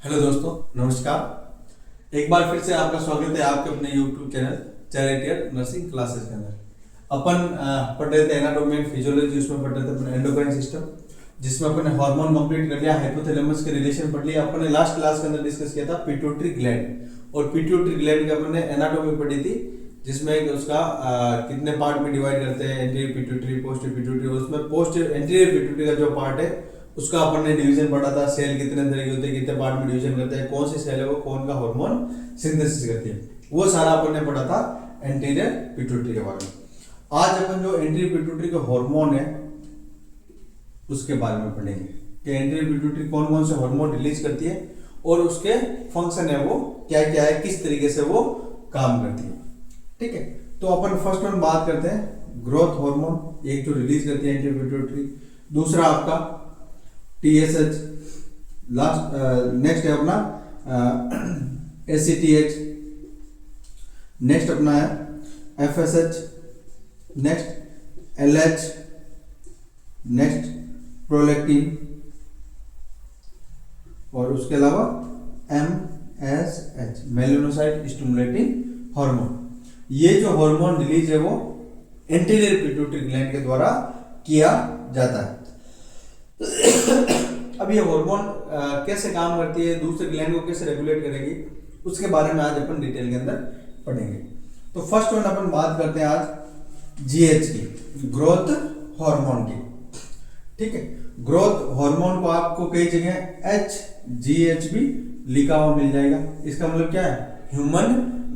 Hello दोस्तों, नमस्कार। एक बार फिर से आपका स्वागत है आपके अपने YouTube channel charioteer nursing classes के अंदर। अपन पढ़ रहे थे एनाटॉमी एंड फिजियोलॉजी, उसमें पढ़ रहे थे अपने एंडोक्राइन सिस्टम, जिसमें अपन ने हार्मोन कंप्लीट कर लिया, हाइपोथैलेमस के रिलेशन पढ़ लिया। अपन ने लास्ट क्लास के अंदर डिस्कस किया था पिट्यूटरी ग्लैंड, और पिट्यूटरी ग्लैंड की अपन ने एनाटॉमी पढ़ी थी, जिसमें उसका कितने पार्ट में डिवाइड करते हैं, एंटीरियर पिट्यूटरी, पोस्टीरियर पिट्यूटरी। उसमें पोस्ट एंटीरियर पिट्यूटरी का जो पार्ट है उसका अपन ने डिवीजन पढ़ा था, सेल कितने तरह के होते हैं, कितने पार्ट में डिवीजन करते हैं, कौन सी सेल है वो कौन का हार्मोन सिंथेसिस करती है, वो सारा अपन ने पढ़ा था एंटीरियर पिट्यूटरी के बारे में। आज अपन जो एंटीरियर पिट्यूटरी का हार्मोन है उसके बारे में पढ़ेंगे कि एंटीरियर पिट्यूटरी कौन कौन से हार्मोन रिलीज करती है और उसके फंक्शन है वो क्या क्या है, किस तरीके से वो काम करती है। ठीक है, तो अपन फर्स्ट वन बात करते हैं ग्रोथ हार्मोन, एक जो रिलीज करती है एंटीरियर पिट्यूटरी। दूसरा आपका TSH, लास्ट नेक्स्ट है अपना ACTH, नेक्स्ट अपना है FSH, next LH, next prolactin, और उसके अलावा MSH, मेलानोसाइट स्टिमुलेटिंग हार्मोन। ये जो हार्मोन रिलीज है वो एंटीरियर पिट्यूटरी ग्लैंड के द्वारा किया जाता है। अब ये हार्मोन कैसे काम करती है, दूसरे ग्लैंड को कैसे रेगुलेट करेगी, उसके बारे में आज अपन डिटेल के अंदर पढ़ेंगे। तो फर्स्ट वन अपन बात करते हैं आज GH की, ग्रोथ हार्मोन की। ठीक है, ग्रोथ हार्मोन को आपको कई जगह HGH भी लिखा हुआ मिल जाएगा। इसका मतलब क्या है, ह्यूमन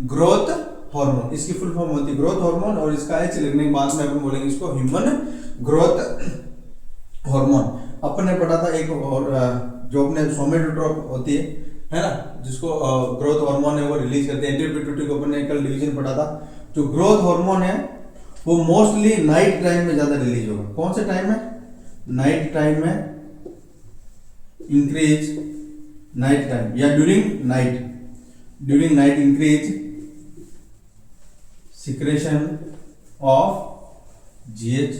ग्रोथ हार्मोन। इसकी फुल फॉर्म होती है ग्रोथ हार्मोन, और इसका H लिखने के बाद में अपन बोलेंगे इसको ह्यूमन ग्रोथ हार्मोन। अपन ने पढ़ा था एक और जो अपने सोमेटोट्रोप होती है ना, जिसको ग्रोथ हार्मोन है वो रिलीज करते हैं। एंटीरियर पिट्यूटरी को अपन ने कल डिवीजन पढ़ा था। जो ग्रोथ हार्मोन है वो मोस्टली नाइट टाइम में ज्यादा रिलीज होगा। कौन से टाइम में? नाइट टाइम में इंक्रीज, नाइट टाइम या during night increase secretion of GH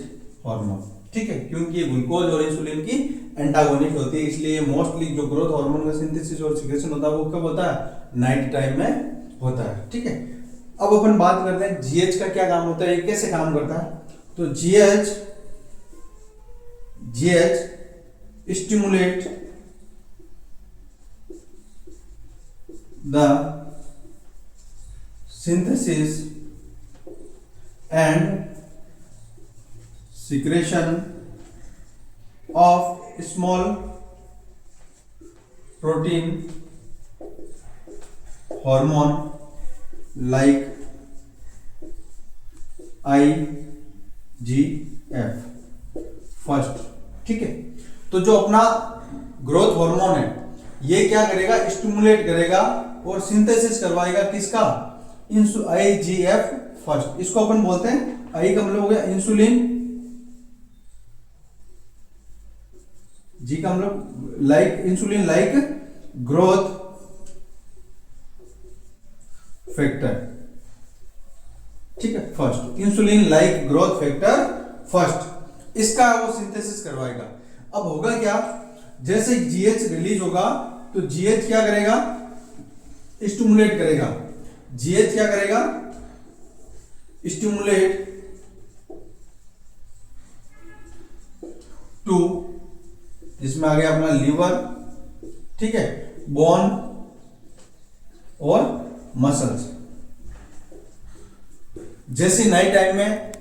hormone. ठीक है, क्योंकि ये ग्लूकोज और इंसुलिन की एंटागोनिस्ट होती है, इसलिए मोस्टली जो ग्रोथ हार्मोन का सिंथेसिस और सिक्रेशन होता है वो कब होता है? नाइट टाइम में होता है। ठीक है, अब अपन बात करते हैं GH का क्या काम होता है, ये कैसे काम करता है। तो GH stimulate the synthesis and secretion of small protein hormone like IGF first. ठीक है, तो जो अपना ग्रोथ हार्मोन है ये क्या करेगा, स्टिमुलेट करेगा और सिंथेसिस करवाएगा किसका? IGF first. इसको अपन बोलते हैं, आई का मतलब हो गया इंसुलिन, जी का मतलब like insulin like growth factor. ठीक है, first insulin like growth factor first, इसका वो सिंथेसिस करवाएगा। अब होगा क्या, जैसे GH रिलीज होगा तो GH क्या करेगा? स्टिमुलेट करेगा। GH क्या करेगा? स्टिमुलेट टू, जिसमें आ गया अपना लीवर, ठीक है, बोन और मसल्स। जैसे नाइट टाइम में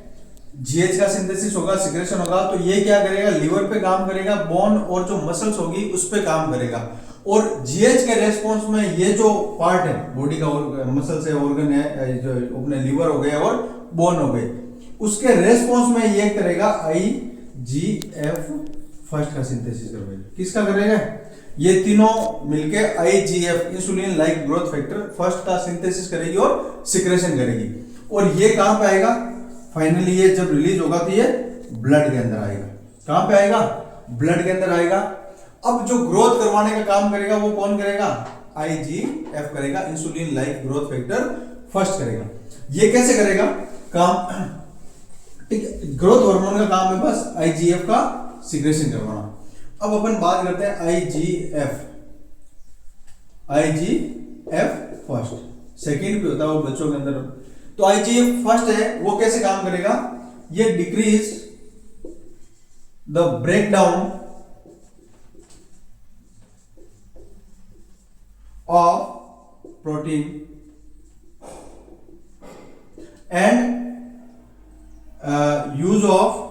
GH का सिंथेसिस होगा, सिक्रेशन होगा, तो ये क्या करेगा? लीवर पे काम करेगा, बोन और जो मसल्स होगी उस पे काम करेगा। और GH के रेस्पॉन्स में ये जो पार्ट है बॉडी का, मसल्स है, ऑर्गन है, जो अपने लीवर हो गए और बोन हो गए, उसके रेस्पॉन्स में ये करेगा IGF फर्स्ट का सिंथेसिस करेगा। किसका करेगा? ये तीनों मिलके IGF insulin like growth factor first का सिंथेसिस करेगी और सिक्रेशन करेगी। और ये कहां पे आएगा? फाइनली ये जब रिलीज होगा तो ये ब्लड के अंदर आएगा। कहां पे आएगा? ब्लड के अंदर आएगा। अब जो ग्रोथ करवाने का काम करेगा वो कौन करेगा? IGF करेगा, insulin like growth factor first करेगा। ये कैसे करेगा काम? ठीक है, ग्रोथ हार्मोन का काम है बस IGF का सिक्रेशन करवाना। अब अपन बात करते हैं IGF। IGF first. सेकेंड भी होता है वो बच्चों के अंदर। तो IGF फर्स्ट है वो कैसे काम करेगा, ये decrease the breakdown of protein and use of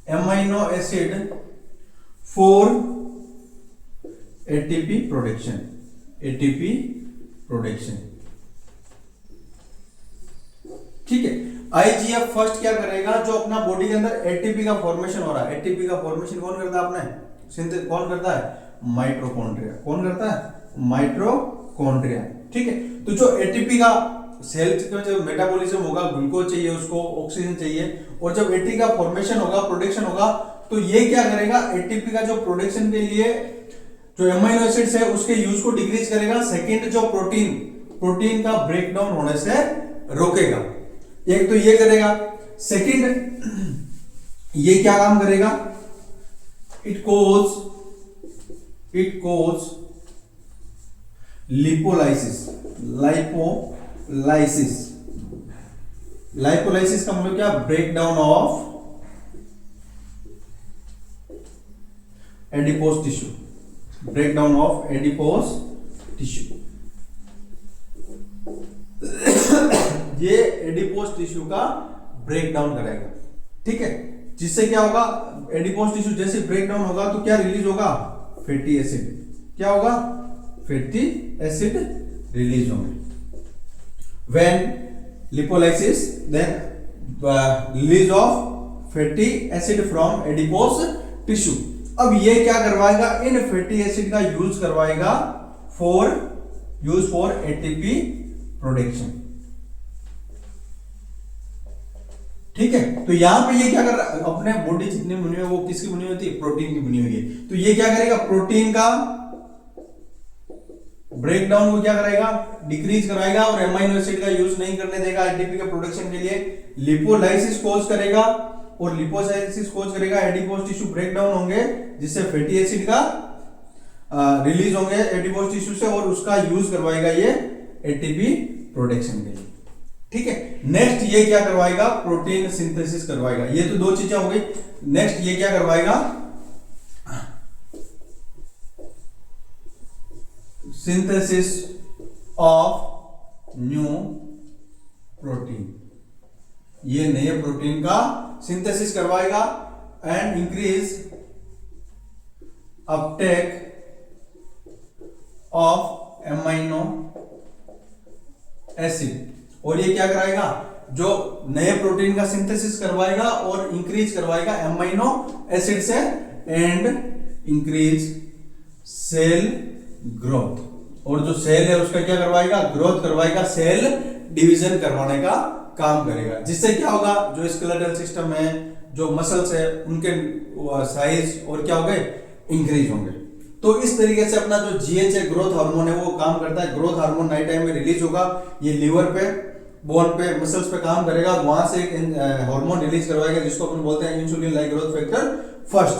amino acid for ATP production. ATP production, ठीक है। आईजीएफ फर्स्ट क्या करेगा, जो अपना बॉडी के अंदर एटीपी का फॉर्मेशन हो रहा है, एटीपी का फॉर्मेशन कौन करता है, आपने सिंथेसिस कौन करता है, माइटोकॉन्ड्रिया। कौन करता है, माइटोकॉन्ड्रिया, ठीक है। तो जो एटीपी का सेल में जब मेटाबॉलिज्म होगा, ग्लूकोज चाहिए उसको, ऑक्सीजन चाहिए, और जब एटीपी का फॉर्मेशन होगा, प्रोडक्शन होगा, तो ये क्या करेगा, एटीपी का जो प्रोडक्शन के लिए जो एमाइनो एसिड्स है उसके यूज को डिक्रीज करेगा। सेकंड, जो प्रोटीन का ब्रेकडाउन होने से रोकेगा। एक तो ये करेगा। सेकंड, ये क्या काम करेगा, इट कोज लिपोलाइसिस। लाइपोलाइसिस का मतलब क्या, breakdown of adipose tissue. Breakdown of adipose tissue. ये एडिपोज टिश्यू का ब्रेकडाउन करेगा, ठीक है। जिससे क्या होगा, एडिपोज टिश्यू जैसे ब्रेकडाउन होगा तो क्या रिलीज होगा, फैटी एसिड। क्या होगा, फैटी एसिड रिलीज होंगे। When lipolysis, then release of fatty acid from adipose tissue. अब ये क्या करवाएगा, इन फैटी एसिड का यूज करवाएगा फॉर एटीपी प्रोडक्शन, ठीक है। तो यहां पे ये क्या कर रहा है, अपने बॉडी जितनी बनी हुई है वो किसकी बनी होती है, प्रोटीन की बनी हुई है। तो ये क्या करेगा, प्रोटीन का ब्रेकडाउन को क्या कराएगा, डिक्रीज कराएगा, और एमाइनो एसिड का यूज नहीं करने देगा एटीपी के प्रोडक्शन के लिए। लिपोलाइसिस कोज करेगा, और लिपोलाइसिस कोज करेगा, एडिपोज टिश्यू ब्रेकडाउन होंगे, जिससे फैटी एसिड का रिलीज होंगे एडिपोज टिश्यू से, और उसका यूज करवाएगा ये एटीपी प्रोडक्शन के लिए, ठीक है। नेक्स्ट ये क्या करवाएगा, प्रोटीन सिंथेसिस करवाएगा। ये तो दो चीजें हो गई। नेक्स्ट ये क्या करवाएगा, सिंथेसिस ऑफ न्यू प्रोटीन। ये नए प्रोटीन का सिंथेसिस करवाएगा and increase Uptake of amino acid. और ये क्या कराएगा, जो नए प्रोटीन का सिंथेसिस करवाएगा और इंक्रीज करवाएगा एमाइनो एसिड से, एंड इंक्रीज सेल ग्रोथ। और जो सेल है उसका क्या करवाएगा, ग्रोथ करवाएगा, सेल डिवीजन करवाने का काम करेगा। जिससे क्या होगा, जो स्केलेटल सिस्टम है, जो मसल्स है, उनके साइज और क्या हो गए, इंक्रीज होंगे। तो इस तरीके से अपना जो जीएच है, ग्रोथ हार्मोन है, वो काम करता है। ग्रोथ हार्मोन नाइट टाइम में रिलीज होगा, ये लीवर पे, बोन पे, मसल्स पे काम करेगा, वहां से एक हार्मोन रिलीज करवाएगा जिसको अपन बोलते हैं insulin like growth factor first,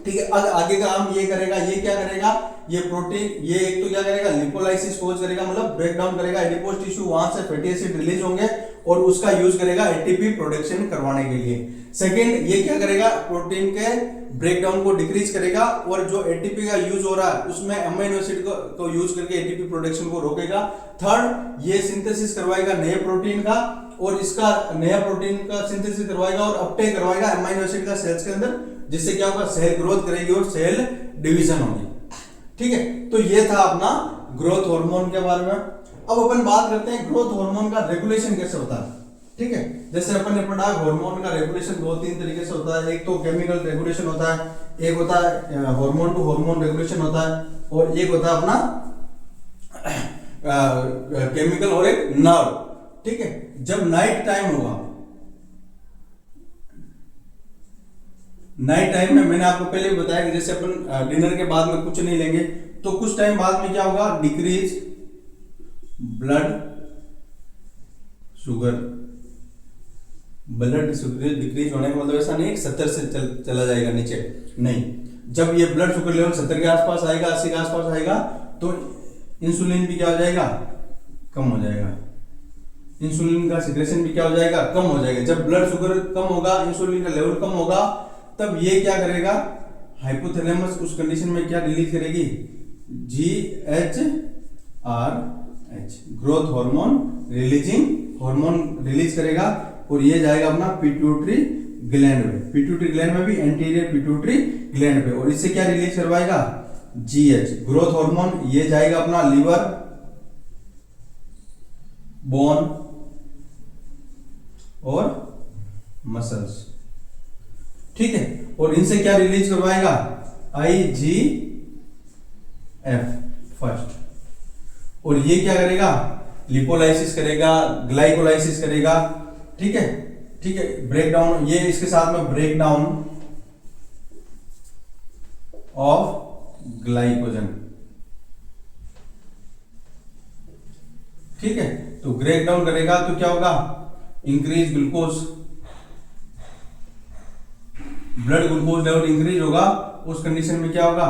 ठीक है। आगे का काम ये करेगा, ये क्या करेगा, ये प्रोटीन, ये एक तो क्या करेगा, लिपोलाइसिस कोज करेगा, मतलब ब्रेकडाउन करेगा एडिपोज टिश्यू, वहां से फैटी एसिड रिलीज होंगे, और उसका यूज करेगा एटीपी प्रोडक्शन करवाने के लिए। सेकंड, ये क्या करेगा, प्रोटीन के ब्रेकडाउन को डिक्रीज करेगा, और जो एटीपी का यूज हो रहा है उसमें अमीनो एसिड को यूज करके एटीपी प्रोडक्शन को रोकेगा। थर्ड, ये सिंथेसिस करवाएगा नए प्रोटीन का, और इसका नया प्रोटीन का सिंथेसिस करवाएगा और अपटेक करवाएगा अमीनो एसिड का सेल्स के अंदर, जिससे क्या होगा, सेल ग्रोथ करेगी और सेल डिवीजन होगी, ठीक है। तो ये था अपना ग्रोथ हार्मोन के बारे में। अब अपन बात करते हैं ग्रोथ हार्मोन का रेगुलेशन कैसे होता है, ठीक है। जैसे अपन ने पढ़ा, हार्मोन का रेगुलेशन दो तीन तरीके से होता है। एक तो केमिकल रेगुलेशन होता है, एक होता है हार्मोन टू हार्मोन रेगुलेशन होता है, और एक होता है अपना केमिकल और एक नर्व, ठीक है। जब नाइट टाइम होगा, नाइट टाइम में मैंने आपको पहले भी बताया कि जैसे अपन डिनर के बाद में कुछ नहीं लेंगे, तो कुछ टाइम बाद में क्या होगा, decrease blood sugar. Blood sugar decrease होने का मतलब ऐसा नहीं 70 से चला जाएगा नीचे, नहीं। जब ये ब्लड शुगर लेवल 70 के आसपास आएगा, 80 के आसपास आएगा, तो इंसुलिन भी क्या हो जाएगा, कम हो जाएगा। इंसुलिन का सिक्रेशन भी क्या हो जाएगा, कम हो जाएगा। जब ब्लड शुगर कम होगा, इंसुलिन का लेवल कम होगा, तब ये क्या करेगा, हाइपोथैलेमस उस कंडीशन में क्या रिलीज करेगी, GHRH, growth hormone releasing hormone release करेगा, और ये जाएगा अपना पिट्यूटरी ग्लैंड में। पिट्यूटरी ग्लैंड में भी एंटीरियर पिट्यूटरी ग्लैंड पे, और इससे क्या रिलीज करवाएगा, GH ग्रोथ हार्मोन। ये जाएगा अपना लिवर, बोन और मसल्स, ठीक है। और इनसे क्या रिलीज करवाएगा, IGF फर्स्ट, और ये क्या करेगा, लिपोलाइसिस करेगा, ग्लाइकोलाइसिस करेगा, ठीक है, ठीक है, ब्रेक डाउन, ये इसके साथ में ब्रेक डाउन ऑफ ग्लाइकोजन, ठीक है। तो ब्रेक डाउन करेगा तो क्या होगा, increase glucose, blood glucose level increase होगा। उस कंडीशन में क्या होगा,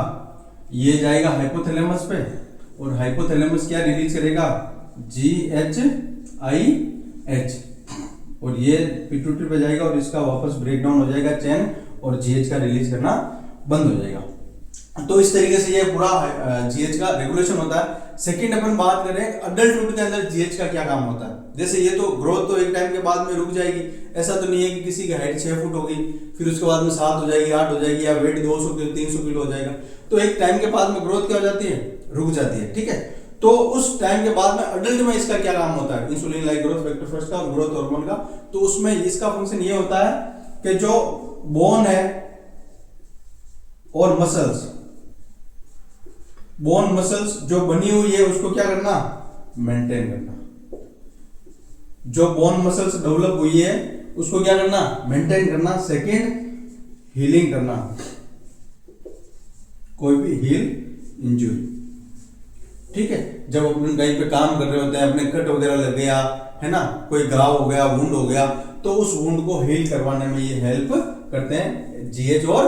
ये जाएगा हाइपोथैलेमस पे, और हाइपोथैलेमस क्या रिलीज करेगा, GHIH, और ये पिट्यूटरी पे जाएगा, और इसका वापस ब्रेक डाउन हो जाएगा चैन, और GH का रिलीज करना बंद हो जाएगा। तो इस तरीके से ये पूरा GH का रेगुलेशन होता है। सेकंड अपन बात करें अडल्टहुड के अंदर GH का क्या काम होता है। जैसे ये तो ग्रोथ तो एक टाइम के बाद में रुक जाएगी, ऐसा तो नहीं है कि किसी की हाइट 6 फुट होगी, फिर उसके बाद में 7 हो जाएगी, 8 हो जाएगी, या वेट 200 किलो 300 किलो हो जाएगा। तो एक टाइम के बाद में ग्रोथ क्या हो जाती है, रुक जाती है, ठीक है। तो उस टाइम के बाद में अडल्ट में इसका क्या काम होता है, insulin like growth factor first का और ग्रोथ हार्मोन का। तो उसमें इसका फंक्शन ये होता है कि जो बोन है और मसल्स, बोन मसल्स जो बनी हुई है उसको क्या करना, मेंटेन करना। जो बोन मसल्स डेवलप हुई है उसको क्या करना, मेंटेन करना। सेकंड, हीलिंग करना, कोई भी हील इंजरी, ठीक है। जब अपन कहीं पे काम कर रहे होते हैं, अपने कट वगैरह लग गया है ना, कोई घाव हो गया, वुंड हो गया, तो उस वुंड को हील करवाने में ये हेल्प करते हैं GH और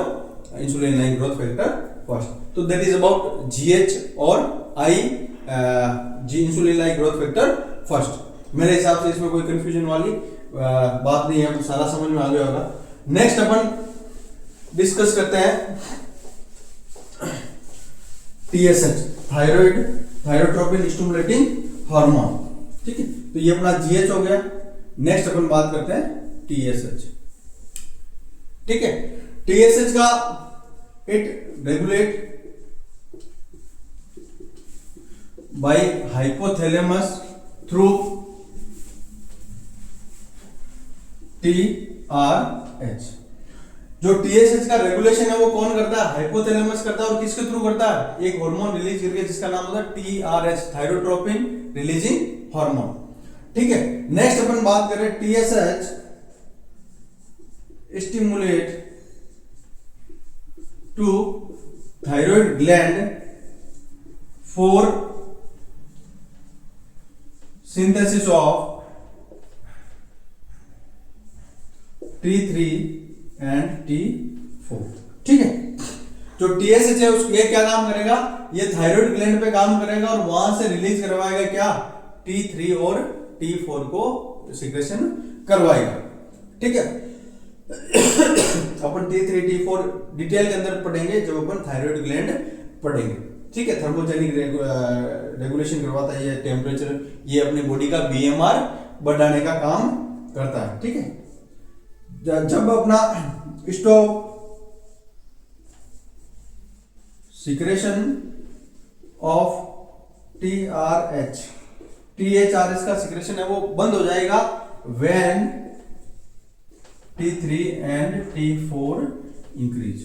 insulin like growth factor first. तो दैट इज अबाउट GH और insulin like growth factor first. मेरे हिसाब से इसमें कोई कंफ्यूजन वाली बात नहीं है, सारा समझ में आ गया होगा। नेक्स्ट अपन डिस्कस करते हैं TSH, थायरोट्रोपिन स्टिमुलेटिंग हार्मोन, ठीक है। तो ये अपना GH हो गया। नेक्स्ट अपन बात करते हैं TSH, ठीक है। TSH का it regulate by hypothalamus through TRH। जो TSH का रेगुलेशन है वो कौन करता है, हाइपोथैलेमस करता है। और किसके थ्रू करता है, एक हार्मोन रिलीज करके जिसका नाम होता है TRH, थायरोट्रोपिन रिलीजिंग हार्मोन, ठीक है। नेक्स्ट अपन बात करें TSH stimulate to thyroid gland for synthesis of T3 and T4, ठीक है। जो TSH है उसको ये क्या काम करेगा, ये थायराइड ग्लैंड पे काम करेगा और वहां से रिलीज करवाएगा क्या, T3 और T4 को सिक्रेशन करवाएगा, ठीक है। अपन T3 T4 डिटेल के अंदर पढ़ेंगे जब अपन थायराइड ग्लैंड पढ़ेंगे, ठीक है। थर्मोजेनिक रेगुलेशन करवाता है ये टेम्परेचर, ये अपनी बॉडी का BMR बढ़ाने का काम करता है, ठीक है। जब अपना स्टॉप सिक्रेशन ऑफ THRH का सिक्रेशन है वो बंद हो जाएगा when T3 and T4 increase,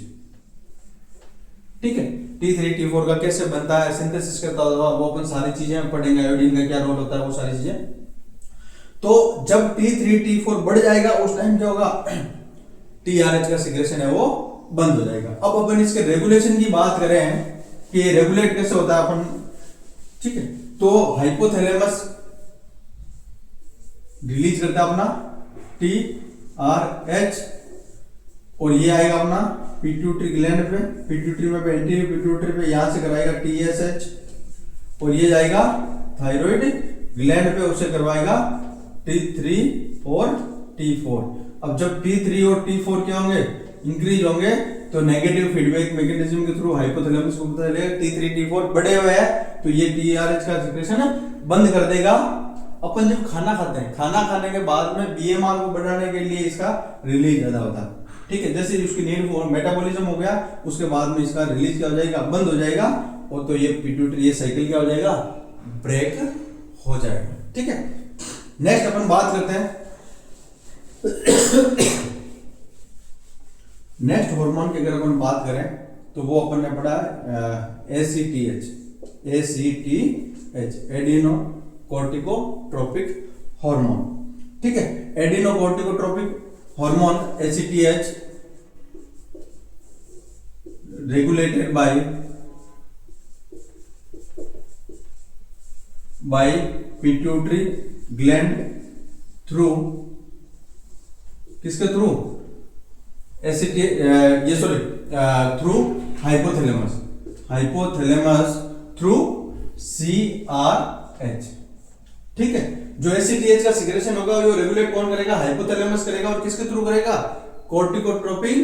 ठीक है। T3 T4 का कैसे बनता है, सिंथेसिस करता है वो अपन सारी चीजें पढ़ेंगे, आयोडीन का क्या रोल होता है वो सारी चीजें। तो जब T3 T4 बढ़ जाएगा उस टाइम क्या होगा, TRH का सिक्रेशन है वो बंद हो जाएगा। अब अपन इसके रेगुलेशन की बात करें कि रेगुलेट कैसे होता है अपन, ठीक है। तो हाइपोथैलेमस रिलीज करता है अपना TRH, और ये आएगा अपना पिट्यूटरी ग्लैंड पे, पिट्यूटरी में एंटीरियर पिट्यूटरी पे यहां से कराएगा TSH और ये जाएगा थायराइड ग्लैंड पे, उसे करवाएगा T3 और T4। अब जब T3 और T4 क्या होंगे, इंक्रीज होंगे, तो नेगेटिव फीडबैक मैकेनिज्म के थ्रू हाइपोथैलेमस को पता चलेगा T3 T4 बढ़े हुए हैं, तो ये TRH का सिक्रेशन बंद कर देगा। अपन जब खाना खाते हैं, खाना खाने के बाद में BMR को बढ़ाने के लिए इसका रिलीज ज्यादा होता है, ठीक है। जैसे उसकी नीड मेटाबॉलिज्म हो गया, उसके बाद में इसका रिलीज क्या हो जाएगा, बंद हो जाएगा, और तो ये पिट्यूटरी ये साइकिल क्या हो जाएगा, ब्रेक हो जाएगा, ठीक है। नेक्स्ट अपन बात करते हैं नेक्स्ट हार्मोन की। अगर अपन बात करें तो वो अपन ने पढ़ा है ACTH, एडिनो कोर्टिकोट्रोपिक हार्मोन, ठीक है। Adreno corticotropic hormone ACTH regulated by pituitary gland through, किसके थ्रू, ये sorry through hypothalamus through CRH, ठीक है। जो ACTH का सिक्रेशन होगा वो रेगुलेट कौन करेगा, हाइपोथैलेमस करेगा, और किसके थ्रू करेगा, कोर्टिकोट्रोपिन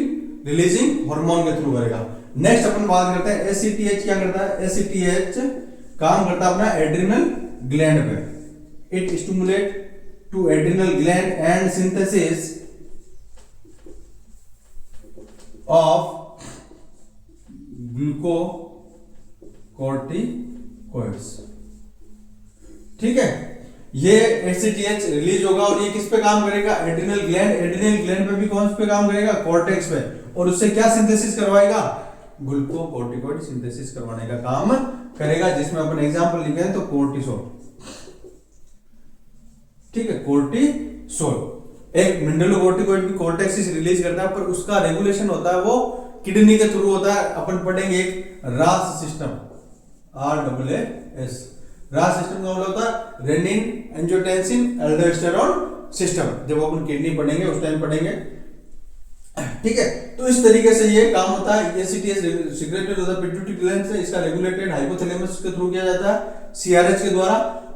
रिलीजिंग हार्मोन के थ्रू करेगा। नेक्स्ट अपन बात करते हैं ACTH क्या करता है। ACTH काम करता है अपना एड्रिनल ग्लैंड पे। It stimulate to adrenal gland and synthesis of glucocorticoids, ठीक है। ये ACTH रिलीज होगा और ये किस पे काम करेगा, एड्रिनल ग्लैंड पे भी कौन पे काम करेगा, कॉर्टेक्स पे, और उससे क्या सिंथेसिस करवाएगा, ग्लूकोकॉर्टिकॉइड सिंथेसिस करवाने का काम करेगा, जिसमें अपन एग्जांपल लिखे हैं तो कोर्टिसोल, ठीक है। कोर्टिसोल एक मिनरलोकॉर्टिकॉइड भी कॉर्टेक्स से रिलीज करता है, पर उसका रेगुलेशन होता है वो किडनी के थ्रू होता है। अपन पढ़ेंगे एक रास सिस्टम, RAAS। रास सिस्टम का मतलब होता है रेनिन एंजियोटेंसिन एल्डोस्टेरोन सिस्टम, जब अपन किडनी पढ़ेंगे उस टाइम पढ़ेंगे, ठीक है। तो इस तरीके से ये काम होता है। ACTH सिक्रेटेड होता है पिट्यूटरी ग्लैंड से, इसका रेगुलेटेड हाइपोथैलेमस के थ्रू किया जाता है CRH के द्वारा,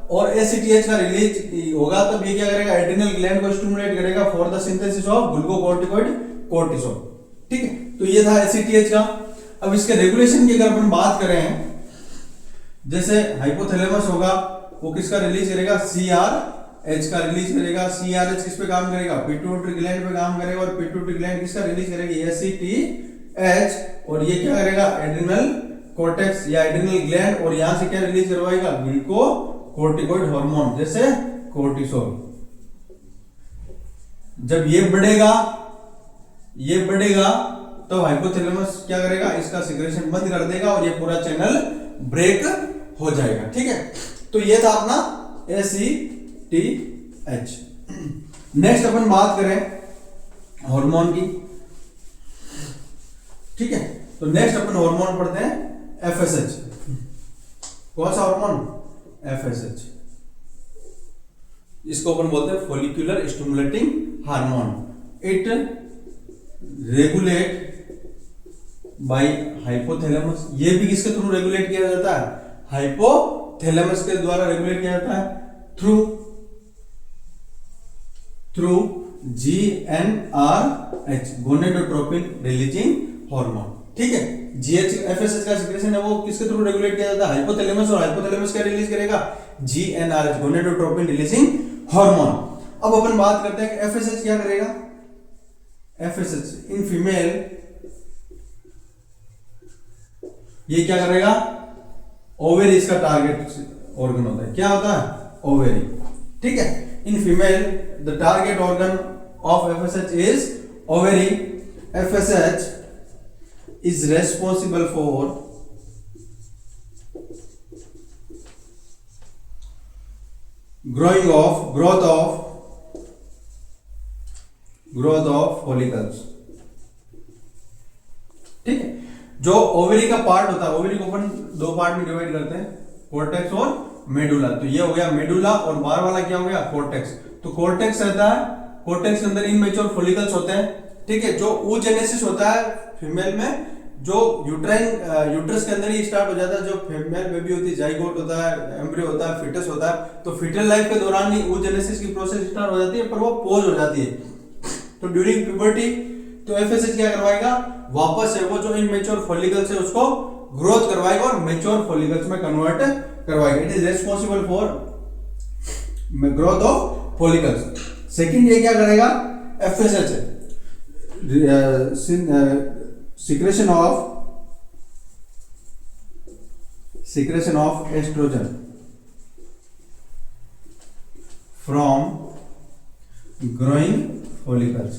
और ACTH का रिलीज होगा तब ये क्या करेगा, एड्रिनल ग्लैंड को स्टिमुलेट करेगा for the synthesis of glucocorticoid cortisol, ठीक है। तो ये था ACTH का। अब इसके रेगुलेशन की अगर अपन बात करें, जैसे हाइपोथैलेमस होगा वो किसका रिलीज करेगा, CRH का रिलीज करेगा। CRH किस पे काम करेगा, पिट्यूटरी ग्लैंड पे काम करेगा, और पिट्यूटरी ग्लैंड किसका रिलीज करेगी, ACTH, और ये क्या करेगा, एड्रिनल कॉर्टेक्स या एड्रिनल ग्लैंड, और यहां से क्या रिलीज करवाएगा, ग्लूकोकॉर्टिकॉइड हार्मोन जैसे कोर्टिसोल। जब ये बढ़ेगा तो हाइपोथैलेमस क्या करेगा, इसका सिक्रेशन बंद कर देगा और ये पूरा चैनल ब्रेक हो जाएगा, ठीक है। तो ये था अपना ACTH। नेक्स्ट अपन बात करें हार्मोन की, ठीक है। तो नेक्स्ट अपन हार्मोन पढ़ते हैं FSH। कौन सा हार्मोन, FSH। इसको अपन बोलते हैं follicular stimulating hormone. It regulate by hypothalamus, ये भी किसके थ्रू रेगुलेट किया जाता है, हाइपोथैलेमस के द्वारा रेगुलेट किया जाता है through GnRH, gonadotropin releasing hormone, ठीक है। FSH का सिक्रेशन है वो किसके थ्रू रेगुलेट किया जाता है, हाइपोथैलेमस, और हाइपोथैलेमस क्या रिलीज करेगा, GnRH, गोनेडोट्रोपिन रिलीजिंग हार्मोन। अब अपन बात करते हैं कि FSH क्या करेगा। FSH इन फीमेल ये क्या करेगा, ओवेरी इसका टारगेट ऑर्गन होता है। क्या होता है, ओवेरी, ठीक है। In female the target organ of FSH is ovary. FSH is responsible for growth of follicles, ठीक है। जो ओवरी का पार्ट होता है, ओवरी को अपन दो पार्ट में डिवाइड करते हैं, कोर्टेक्स और मेडुला। तो ये हो गया मेडुला, और बाहर वाला क्या हो गया, कोर्टेक्स। तो कोर्टेक्स रहता है, कोर्टेक्स के अंदर इनमेच्योर फॉलिकल्स होते हैं, ठीक है। जो oogenesis होता है फीमेल में जो यूट्रस के अंदर ही स्टार्ट हो जाता है, जो फीमेल बेबी होती है, जाइगोट होता है, एम्ब्रियो होता है, फिटस होता है, तो फीटल लाइफ के दौरान ही oogenesis की प्रोसेस स्टार्ट हो जाती है, पर वो पॉज हो जाती है। तो ड्यूरिंग प्यूबर्टी तो एफएसएच क्या करवाएगा, वापस से वो जो इनमेच्योर फॉलिकल्स है उसको ग्रोथ करवाएगा और मैच्योर फॉलिकल्स में कन्वर्ट करवाएगा। It is responsible for growth of follicles. Second ये क्या करेगा, FSH secretion of estrogen from growing follicles।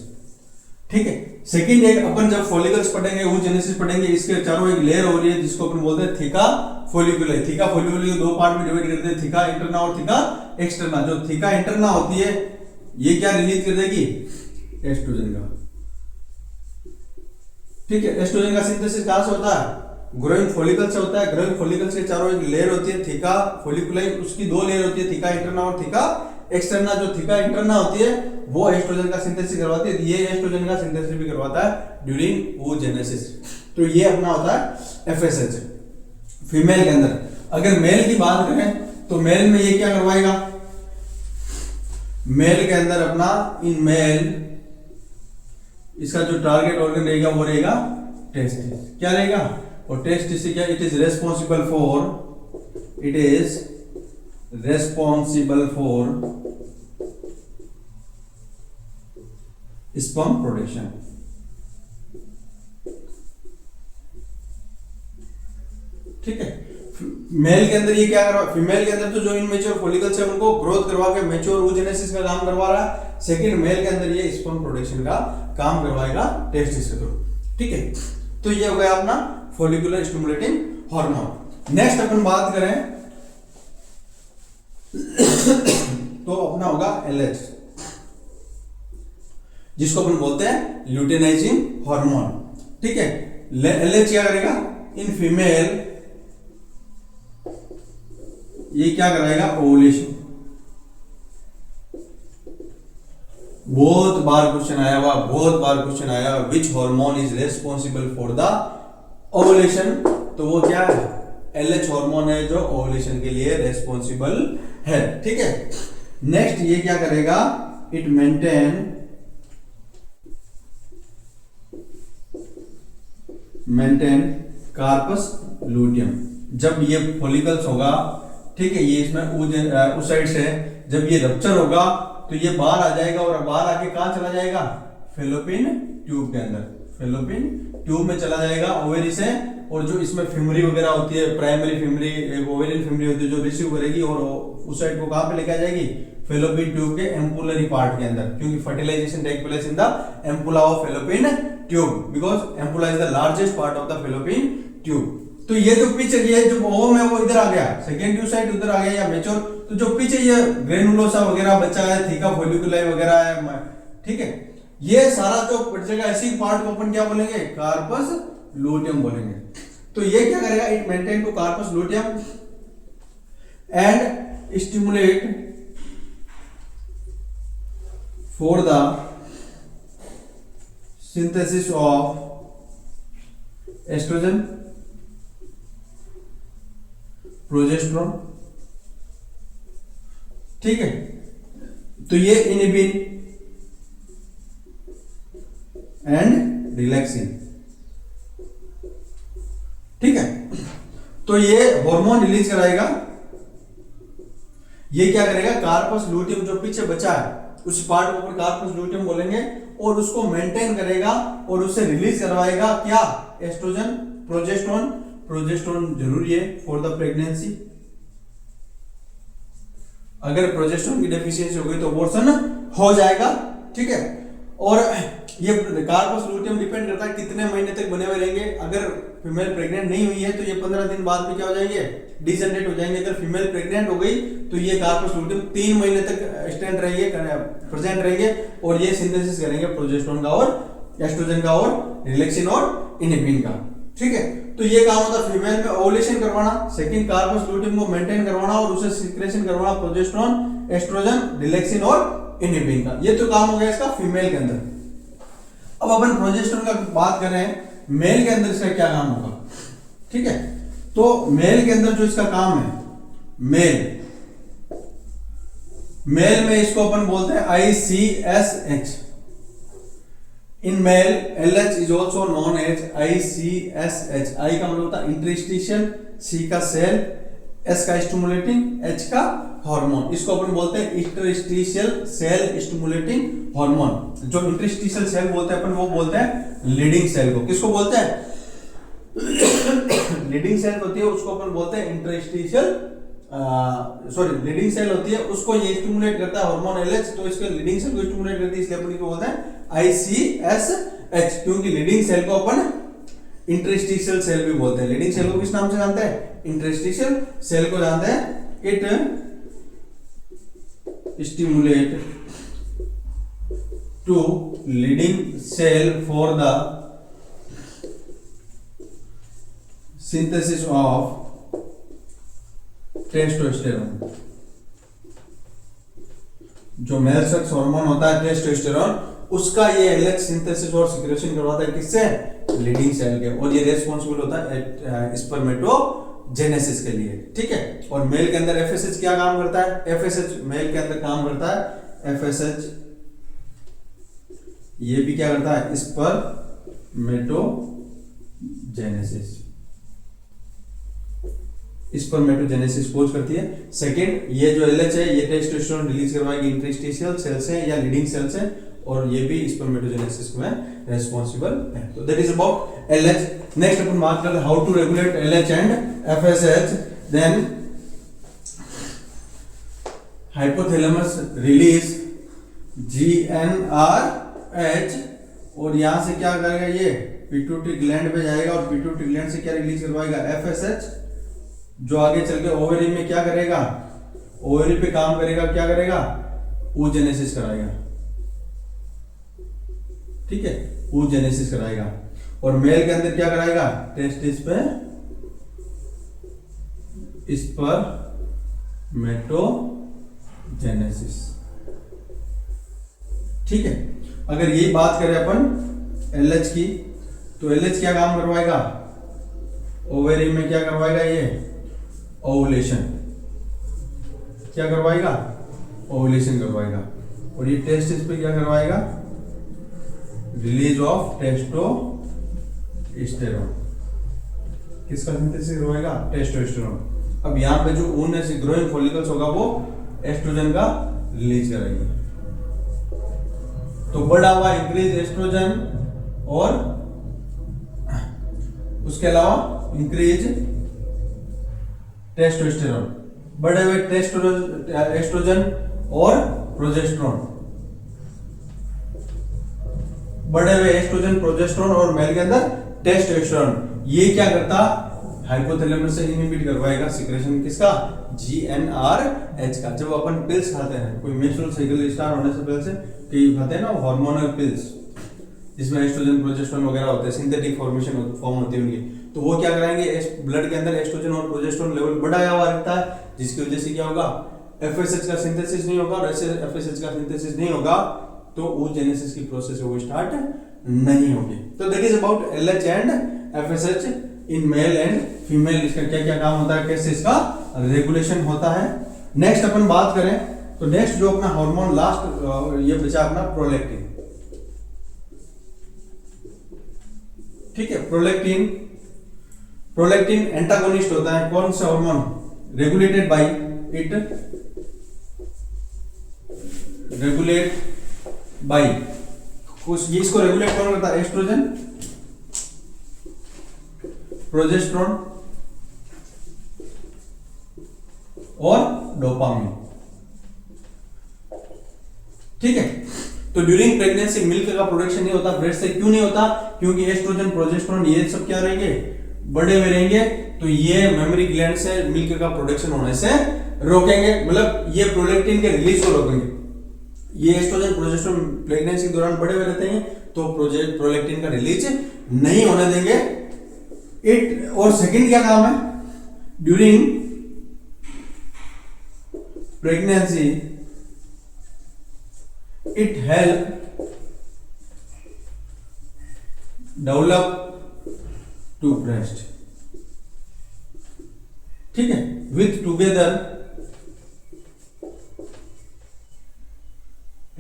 ठीक है, सेकंड एक अपन जब फॉलिकल्स पढ़ेंगे, oogenesis पढ़ेंगे, इसके चारों एक लेयर हो रही है जिसको अपन बोलते हैं थीका फॉलिकुलर। थीका फॉलिकुलर को दो पार्ट में डिवाइड करते हैं, थीका इंटरना और थीका एक्सटर्ना। जो थीका इंटरना होती है ये क्या रिलीज कर देगी, एस्ट्रोजन का। ठीक है, एस्ट्रोजन का सिंथेसिस कहां से होता है, ग्रोइंग फॉलिकल से होता है। ग्रोइंग फॉलिकल्स के चारों एक लेयर होती है थीका फॉलिकुलाई, उसकी दो लेयर होती है, थीका इंटरना और थीका एक्सटर्ना। जो थीका इंटरना होती है वो एस्ट्रोजन का सिंथेसिस करवाती है, ये एस्ट्रोजन का सिंथेसिस भी करवाता है ड्यूरिंग oogenesis। तो ये अपना होता है एफएसएच फीमेल के अंदर। अगर मेल की बात करें तो मेल में ये क्या करवाएगा, मेल के अंदर अपना इन मेल इसका जो टारगेट ऑर्गन रहेगा वो रहेगा टेस्टिस। क्या रहेगा, और टेस्टिस क्या, it is responsible for sperm production. ठीक है, मेल के अंदर ये क्या करवा, फीमेल के अंदर तो जो इनमेच्योर फॉलिकल्स है उनको ग्रोथ करवा के मैच्योर oogenesis का काम करवा रहा है। सेकंड मेल के अंदर ये स्पर्म प्रोडक्शन का काम करवाएगा टेस्टिस के थ्रू। ठीक है, तो ये हो गया अपना फॉलिकुलर स्टिमुलेटिंग हार्मोन। नेक्स्ट अपन बात करें तो अपना होगा एलएच, जिसको अपन बोलते हैं ल्यूटेनाइजिंग हार्मोन। ठीक है, एलएच क्या करेगा, इन फीमेल ये क्या कराएगा, ओवुलेशन। बहुत बार क्वेश्चन आया हुआ, which hormone is responsible for the ovulation. तो वो क्या है, एलएच हार्मोन है जो ओवुलेशन के लिए रेस्पॉन्सिबल है। ठीक है, नेक्स्ट ये क्या करेगा, इट मेंटेन कार्पस लूटियम। जब ये फॉलिकल्स होगा, ठीक है, ये इसमें उस साइड से जब ये रप्चर होगा तो ये बाहर आ जाएगा, और बाहर आके कहां चला जाएगा, फेलोपिन ट्यूब के अंदर, फेलोपिन ट्यूब में चला जाएगा ओवेरी से। और जो इसमें फिमरी वगैरह होती है, प्राइमरी फिमरी, एक ओवेरियन फिमरी होती है जो रिसीव करेगी और उस साइड को कहां पे लेके आ जाएगी, फेलोपिन ट्यूब के एम्पुलरी पार्ट के अंदर, क्योंकि fertilisation take place in the ampulla of fallopian tube, because ampulla is the largest part of the fallopian tube. तो ये जो पिच ये जो ओवम है वो इधर आ गया, सेकेंड ट्यूब साइड उधर आ गया या मेच्योर। तो जो पिच है ये ग्रेनुलोसा वगैरह बचा है, थीका फॉलिकुलाई वगैरह है। ठीक है, ये सारा जो बचेगा ऐसी पार्ट को अपन क्या बोलेंगे, कार्पस लूटियम बोलेंगे। तो ये क्या करेगा, it maintain to corpus luteum and stimulate for the synthesis of oestrogen, progesterone. ठीक है, तो ये इनहिबिन एंड रिलैक्सिन। ठीक है, तो ये हार्मोन रिलीज कराएगा। ये क्या करेगा, कार्पस लूटियम जो पीछे बचा है उस पार्ट को कार्पस लूटियम बोलेंगे, और उसको मेंटेन करेगा और उससे रिलीज करवाएगा क्या, एस्ट्रोजन, प्रोजेस्टेरोन। प्रोजेस्टेरोन जरूरी है फॉर द प्रेगनेंसी। अगर प्रोजेस्टेरोन की डेफिशिएंसी हो गई तो अबॉर्शन हो जाएगा। ठीक है, और ये कार्पस लूटियम डिपेंड करता है कितने महीने तक बने हुए रहेंगे। अगर फीमेल प्रेग्नेंट नहीं हुई है तो ये 15 दिन बाद में क्या हो जाएंगे, डिजनरेट हो जाएंगे। अगर फीमेल प्रेग्नेंट हो गई तो ये कार्पस लूटियम 3 महीने तक स्टैंड रहेंगे, प्रेजेंट रहेंगे, और ये सिंथेसिस करेंगे प्रोजेस्टेरोन का और एस्ट्रोजन का और रिलैक्सिन और इनहिबिन का। ठीक है, तो ये काम होता है फीमेल में ओवुलेशन करवाना, सेकंड कार्पस लूटियम को मेंटेन करवाना और उसे सिक्रेशन करवाना, प्रोजेस्टेरोन, एस्ट्रोजन, रिलैक्सिन और इनहिबिन का। ये तो काम हो गया इसका फीमेल के अंदर। अब अपन प्रोजेस्टेरोन का बात करें, मेल के अंदर इसका क्या काम होगा। ठीक है, तो मेल के अंदर जो इसका काम है, मेल में इसको अपन बोलते हैं ICSH। In male LH is also known as ICSH। I का मतलब होता है इंटरस्टिशियल, C का सेल, S का स्टिमुलेटिंग, H का हार्मोन। इसको अपन बोलते हैं इंटरस्टिशियल सेल स्टिमुलेटिंग हार्मोन। जो इंटरस्टिशियल सेल बोलते हैं अपन, वो बोलते हैं लीडिंग सेल को। किसको बोलते हैं? लीडिंग सेल होती है उसको अपन बोलते हैं इंटरस्टिशियल, लीडिंग सेल होती है उसको ये स्टिमुलेट करता है हार्मोन LH, तो इसके लीडिंग सेल को स्टिमुलेट करती है, इसलिए अपन इसको बोलते हैं ICSH। क्योंकि लीडिंग सेल को अपन इंटरस्टिशियल सेल भी बोलते हैं। लीडिंग सेल को किस नाम से जानते हैं? इंटरस्टिशियल सेल को जानते हैं। It stimulate to leading cell for the synthesis of testosterone। जो मेल सेक्स हार्मोन होता है टेस्टोस्टेरोन, उसका ये LH सिंथेसिस और सिक्रेशन करवाता है किससे? लीडिंग सेल के, और ये रेस्पॉन्सिबल होता है स्पर्मेटोजेनेसिस के लिए। ठीक है, और मेल के अंदर FSH क्या काम करता है? FSH मेल के अंदर काम करता है, FSH ये भी क्या करता है? स्पर्मेटोजेनेसिस कोज करती है। सेकंड, ये जो LH है ये टेस्टोस्टेरोन रिलीज करवाएगी इंटरस्टिशियल सेल से या लीडिंग सेल से, और ये भी स्पर्मेटोजेनेसिस में रेस्पॉन्सिबल है। तो that is about LH। Next अपन बात करते हैं how to regulate LH and FSH। Then hypothalamus release GnRH, और यहां से क्या करेगा? ये पिट्यूटरी ग्लैंड पे जाएगा और पिट्यूटरी ग्लैंड से क्या रिलीज करवाएगा? FSH, जो आगे चल के ओवरी में क्या करेगा? ओवरी पे काम करेगा, क्या करेगा? oogenesis कराएगा। ठीक है, oogenesis कराएगा। और मेल के अंदर क्या कराएगा? टेस्टिस पे स्पर्मेटोजेनेसिस। ठीक है, अगर यही बात करें अपन LH की, तो LH क्या काम करवाएगा? ओवेरी में क्या करवाएगा? ये ओवुलेशन। क्या करवाएगा? ओवुलेशन करवाएगा। और ये टेस्टिस पे क्या करवाएगा? Release of testosterone. किसका सिंथेसिस करवाएगा? टेस्टोस्टेरोन। अब यहाँ पे जो ऊन है, ग्रोइंग फॉलिकल्स होगा, वो एस्ट्रोजन का रिलीज करेगी। तो बढ़ा हुआ इंक्रीज एस्ट्रोजन, और उसके अलावा इंक्रीज टेस्टोस्टेरोन, बढ़े हुए एस्ट्रोजन और प्रोजेस्टेरोन, बढ़े हुए एस्ट्रोजन, प्रोजेस्टेरोन और मेल के अंदर टेस्टोस्टेरोन। ये क्या करता? हाइपोथैलेमस से इनहिबिट करवाएगा सिक्रेशन किसका? GnRH का। जब अपन पिल्स खाते हैं, कोई मेंस्ट्रुअल साइकिल स्टार्ट होने से पहले से कई खाते हैं ना हार्मोनल पिल्स, जिसमें एस्ट्रोजन प्रोजेस्टेरोन वगैरह होते हैं, सिंथेटिक फॉर्मेशन फॉर्म होती है उनकी, तो वो क्या कराएंगे? ब्लड के अंदर एस्ट्रोजन और प्रोजेस्टेरोन लेवल बढ़ाया हुआ रहता है, जिसकी वजह से क्या होगा? FSH का सिंथेसिस नहीं होगा, और ऐसे FSH का सिंथेसिस नहीं होगा तो oogenesis की प्रोसेस वो स्टार्ट नहीं होगी। तो that is about LH and FSH in male and female. इसका क्या क्या काम होता है, कैसे इसका रेगुलेशन होता है। नेक्स्ट अपन बात करें तो नेक्स्ट जो अपना हार्मोन लास्ट ये बचा अपना प्रोलैक्टिन। ठीक है, प्रोलैक्टिन एंटागोनिस्ट होता है कौन सा hormone? Regulated by it, regulate by इसको रेगुलेट कौन करता है? एस्ट्रोजन, प्रोजेस्टेरोन और डोपामिन। ठीक है, तो ड्यूरिंग प्रेगनेंसी मिल्क का प्रोडक्शन नहीं होता ब्रेस्ट से। क्यों नहीं होता? क्योंकि एस्ट्रोजन, प्रोजेस्टेरोन ये सब क्या रहेंगे? बड़े हुए रहेंगे, तो ये मेमोरी ग्लैंड से मिल्क का प्रोडक्शन होने से रोकेंगे, मतलब ये प्रोलैक्टिन के रिलीज को रोकेंगे। ये एस्ट्रोजन, प्रोजेस्टेरोन प्रेगनेंसी के दौरान बड़े हुए रहते हैं, तो प्रोलैक्टिन का रिलीज नहीं होने देंगे। और सेकंड क्या काम है? During pregnancy it help develop to breast, ठीक है, with together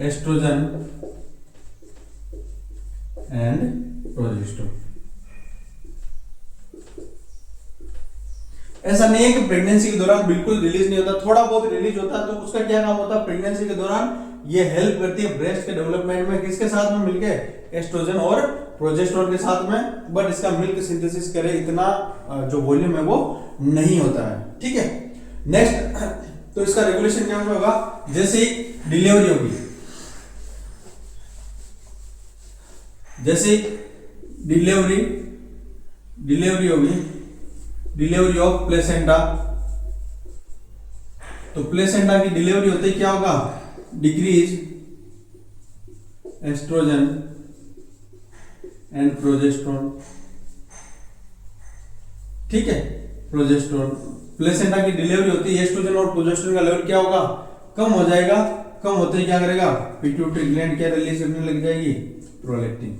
oestrogen and progesterone. ऐसा नहीं है कि प्रेगनेंसी के दौरान बिल्कुल रिलीज नहीं होता, थोड़ा बहुत रिलीज होता है। तो उसका क्या काम होता है, प्रेगनेंसी के दौरान ये हेल्प करती है ब्रेस्ट के डेवलपमेंट में, किसके साथ में मिलके, एस्ट्रोजन और प्रोजेस्टेरोन के साथ में। बट इसका मिल्क सिंथेसिस करे इतना जो वॉल्यूम है वो नहीं होता है, ठीक है। नेक्स्ट, तो इसका रेगुलेशन क्या होगा, जैसे ही डिलीवरी होगी, जैसे डिलीवरी होगी, डिलीवरी ऑफ प्लेसेंटा, तो प्लेसेंटा की डिलीवरी होते ही क्या होगा, डिक्रीज एस्ट्रोजन एंड प्रोजेस्टेरोन, ठीक है, प्रोजेस्टेरोन। प्लेसेंटा की डिलीवरी होती है, एस्ट्रोजन और प्रोजेस्टेरोन का लेवल क्या होगा, कम हो जाएगा। कम होते ही क्या करेगा, पिट्यूटरी ग्लैंड क्या रिलीज करने लग जाएगी, प्रोलैक्टिन।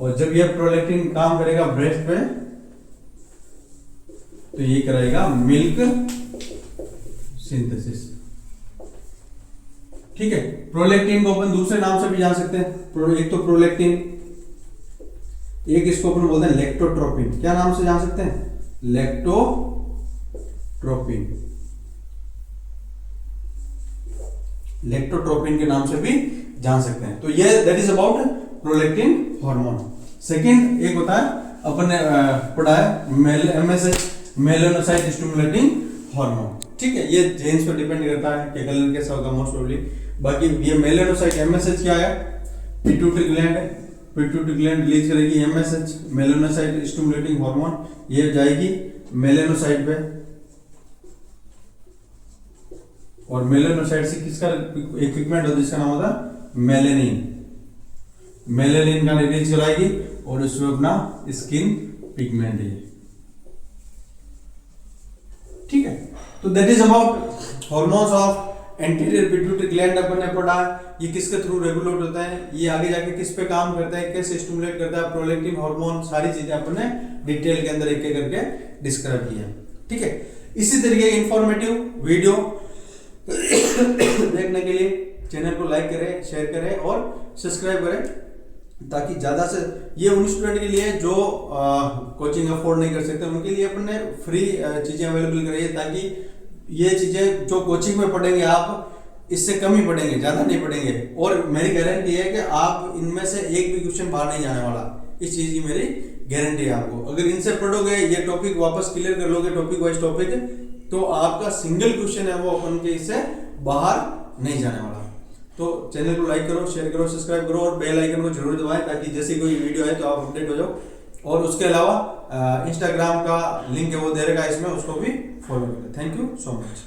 और जब ये प्रोलैक्टिन काम करेगा ब्रेस्ट पे, तो ये कराएगा मिल्क सिंथेसिस, ठीक है। प्रोलैक्टिन को अपन दूसरे नाम से भी जान सकते हैं, एक तो प्रोलैक्टिन, एक इसको अपन बोलते हैं लैक्टोट्रोपिन। क्या नाम से जान सकते हैं, लैक्टोट्रोपिन, लैक्टोट्रोपिन के नाम से भी जान सकते हैं। तो ये that is about prolactin hormone. Second एक होता है, अपन ने पढ़ा है एमएसएच, मेलानोसाइट स्टिमुलेटिंग हार्मोन, ठीक है। ये जेन्स पर डिपेंड करता है कि कलर कैसा होगा मोस्ट प्रोबेबली। बाकी ये मेलानोसाइट, एमएसएच क्या है, पिट्यूटरी ग्लैंड है, पिट्यूटरी ग्लैंड रिलीज करेगी एमएसएच, मेलानोसाइट स्टिमुलेटिंग हार्मोन, ये जाएगी मेलानोसाइट पे। और मेलानोसाइट से किसका एक पिगमेंट होता है जिसका नाम होता है मेलेनिन, मेलेनिन का रिलीज कराएगी और उसमें अपना स्किन पिगमेंट है, ठीक है। तो that is about hormones of anterior pituitary gland. अपन ने पढ़ा ये किसके थ्रू रेगुलेट होता है, ये आगे जाके किस पे काम करता है, कैसे स्टिमुलेट करता है, प्रोलैक्टिन हार्मोन, सारी चीजें अपन ने डिटेल के अंदर एक एक करके डिस्क्राइब किया, ठीक है। इसी तरीके के इंफॉर्मेटिव वीडियो देखने के लिए चैनल को लाइक करें, शेयर करें और सब्सक्राइब करें, ताकि ज़्यादा से ये उन स्टूडेंट के लिए जो कोचिंग अफोर्ड नहीं कर सकते, उनके लिए अपन ने फ्री चीज़ें अवेलेबल कराई है, ताकि ये चीज़ें जो कोचिंग में पढ़ेंगे आप इससे कम ही पढ़ेंगे, ज़्यादा नहीं पढ़ेंगे। और मेरी गारंटी है कि आप इनमें से एक भी क्वेश्चन बाहर नहीं जाने वाला, इस चीज़ की मेरी गारंटी है आपको। अगर इनसे पढ़ोगे, ये टॉपिक वापस क्लियर कर लोगे, टॉपिक वाइज टॉपिक, तो आपका सिंगल क्वेश्चन है वो अपन के इससे बाहर नहीं जाने वाला। तो चैनल को लाइक करो, शेयर करो, सब्सक्राइब करो और बेल आइकन को जरूर दबाएं, ताकि जैसे कोई वीडियो आए तो आप अपडेट हो जाओ। और उसके अलावा इंस्टाग्राम का लिंक है वो दे रहेगा इसमें, उसको भी फॉलो करें। Thank you so much.